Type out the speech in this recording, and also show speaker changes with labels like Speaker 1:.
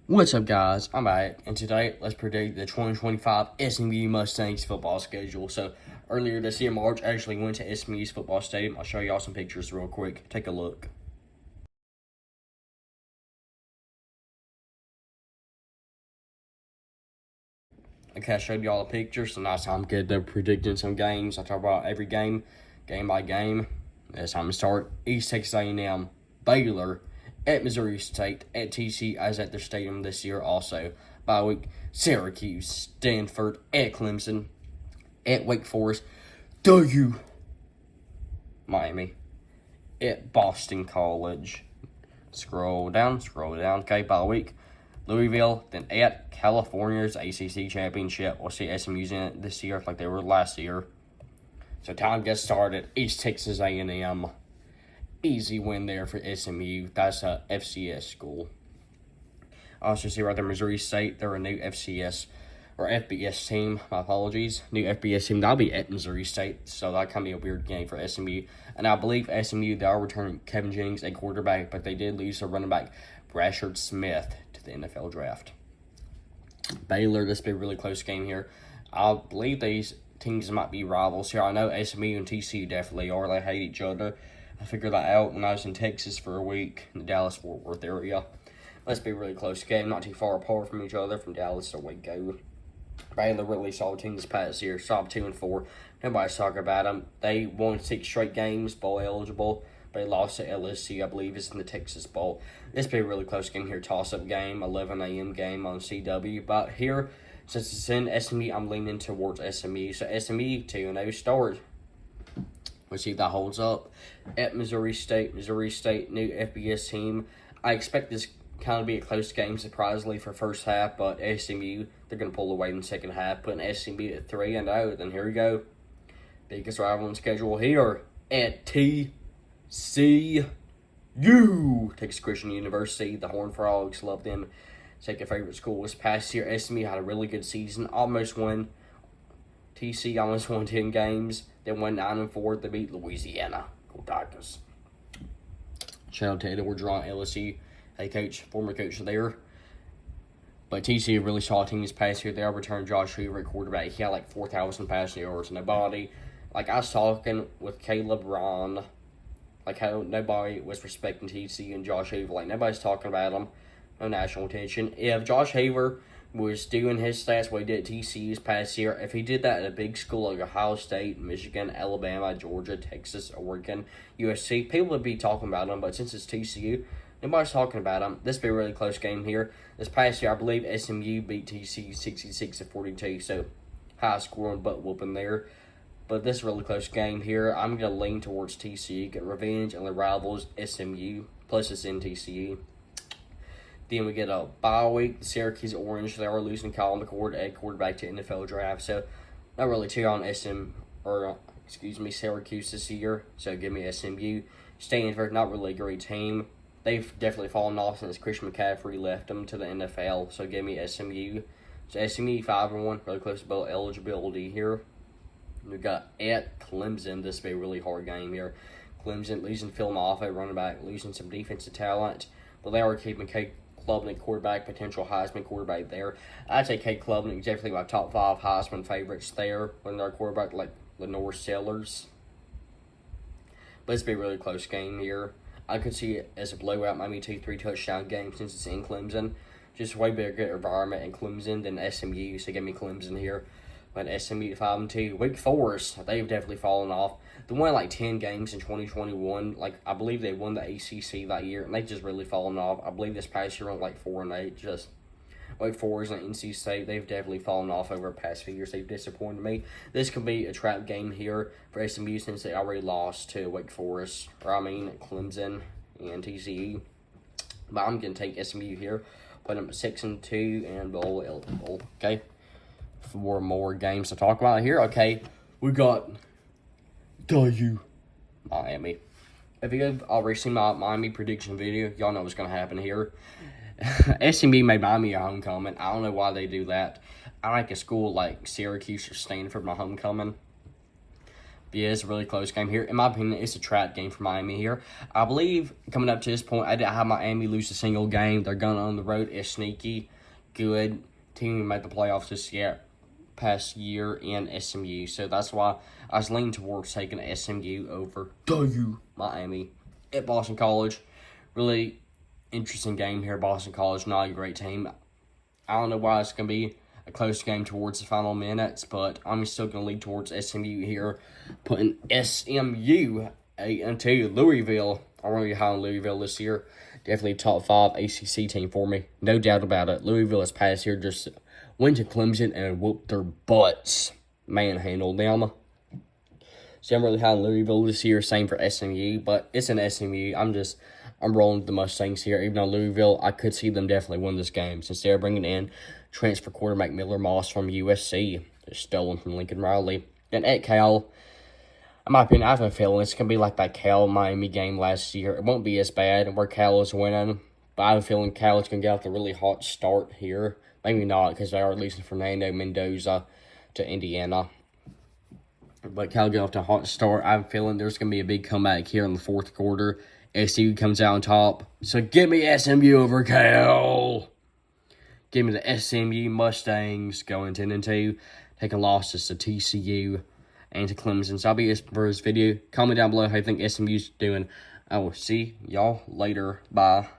Speaker 1: What's up, guys? I'm back, and today let's predict the 2025 SMU Mustangs football schedule. So, earlier this year, March, I actually went to SMU's football stadium. I'll show y'all some pictures real quick. Take a look. Okay, I showed y'all the pictures, so now it's time to get to predicting some games. I talk about every game, game by game. It's time to start. East Texas A&M, Baylor, at Missouri State, at TC, as at their stadium this year also. Bye week, Syracuse, Stanford, at Clemson, at Wake Forest, Miami, at Boston College. Scroll down, okay, bye week. Louisville, then at California's ACC Championship. We'll see SMU's in it this year like they were last year. So time gets started. East Texas A&M. Easy win there for SMU. That's a FCS school. Also see right there, Missouri State. They're a new FCS or FBS team. My apologies. New FBS team. That'll be at Missouri State. So that can be a weird game for SMU. And I believe SMU, they are returning Kevin Jennings, a quarterback, but they did lose their running back, Rashard Smith, to the NFL draft. Baylor, this will be a really close game here. I believe these teams might be rivals here. I know SMU and TCU definitely are. They hate each other. I figured that out when I was in Texas for a week in the Dallas-Fort Worth area. Let's be a really close game, not too far apart from each other from Dallas to Waco. Baylor really solid team this past year. Stop 2-4. Nobody's talking about them. They won 6 straight games, bowl eligible. But they lost to LSU, I believe, is in the Texas Bowl. This will be a really close game here. Toss-up game, 11 a.m. game on CW. But here, since it's in SMU, I'm leaning towards SMU. So SMU 2-0 start. We'll see if that holds up. At Missouri State, new FBS team. I expect this kind of be a close game, surprisingly, for first half. But SMU, they're going to pull away in the second half. Putting SMU at 3-0. Then here we go. Biggest rival on schedule here at TCU, Texas Christian University. The Horned Frogs, love them. Second favorite school this past year. SMU had a really good season. Almost won. TC almost won 10 games. Then went 9-4 to beat Louisiana. Go Tigers. Shout out to Edward Drawing, LSU. Hey, coach, former coach there. But TC really saw a team this past year. They returned Josh Hoover at quarterback. He had like 4,000 passing yards. Nobody. Like, I was talking with Caleb Ron, like, how nobody was respecting TC and Josh Hoover. Like, nobody's talking about him. No national attention. If Josh Hoover was doing his stats what he did at TC this past year, if he did that at a big school like Ohio State, Michigan, Alabama, Georgia, Texas, Oregon, USC, people would be talking about him. But since it's TCU, nobody's talking about him. This will be a really close game here. This past year, I believe SMU beat TCU 66-42. So, high scoring butt whooping there. But this is a really close game here. I'm going to lean towards TCU, get revenge on the rivals, SMU, plus it's in TCU. Then we get a bye week. Syracuse Orange, they are losing Colin McCord at quarterback to NFL draft. So, not really too on Syracuse this year. So, give me SMU. Stanford, not really a great team. They've definitely fallen off since Christian McCaffrey left them to the NFL. So, give me SMU. So, SMU 5-1, really close to bowl eligibility here. We got at Clemson. This will be a really hard game here. Clemson losing Phil Moffitt, running back, losing some defensive talent. But they are keeping Kate Klubnik, quarterback, potential Heisman quarterback there. I'd say Kate Klubnik is definitely my top 5 Heisman favorites there. When they're quarterback like Lenore Sellers. But this will be a really close game here. I could see it as a blowout, maybe 2-3 touchdown game since it's in Clemson. Just way bigger environment in Clemson than SMU. So give me Clemson here. But SMU 5-2. Wake Forest, they've definitely fallen off. They won like 10 games in 2021. Like, I believe they won the ACC that year, and they've just really fallen off. I believe this past year went like 4-8. Just Wake Forest and NC State, they've definitely fallen off over the past few years. They've disappointed me. This could be a trap game here for SMU since they already lost to Wake Forest, Clemson and TCU. But I'm going to take SMU here. Put them at 6-2 and bowl eligible. Okay. 4 more games to talk about here. Okay, we got Miami. If you have already seen my Miami prediction video, y'all know what's going to happen here. SMU made Miami a homecoming. I don't know why they do that. I like a school like Syracuse or Stanford, my homecoming. Yeah, it's a really close game here. In my opinion, it's a trap game for Miami here. I believe coming up to this point, I didn't have Miami lose a single game. They're going on the road. It's sneaky, good team who made the playoffs this past year in SMU. So that's why I was leaning towards taking SMU over Miami at Boston College. Really interesting game here. Boston College, not a great team. I don't know why it's going to be a close game towards the final minutes, but I'm still going to lead towards SMU here, putting SMU 8-2. Louisville, I'm really high on Louisville this year. Definitely top 5 ACC team for me. No doubt about it. Louisville has passed here, just went to Clemson and whooped their butts. Manhandled them. So I'm really high on Louisville this year. Same for SMU, but it's an SMU. I'm rolling with the Mustangs here. Even though Louisville, I could see them definitely win this game since they're bringing in transfer quarterback Miller Moss from USC. They're stolen from Lincoln Riley. Then at Cal, in my opinion, I have a feeling it's going to be like that Cal-Miami game last year. It won't be as bad where Cal is winning, but I have a feeling Cal is going to get off a really hot start here. Maybe not because they are losing Fernando Mendoza to Indiana. But Cal get off to a hot start. I have a feeling there's going to be a big comeback here in the fourth quarter. SMU comes out on top. So give me SMU over Cal. Give me the SMU Mustangs going 10-2. Taking losses to TCU and to Clemson. So I'll be for this video. Comment down below how you think SMU's doing. I will see y'all later. Bye.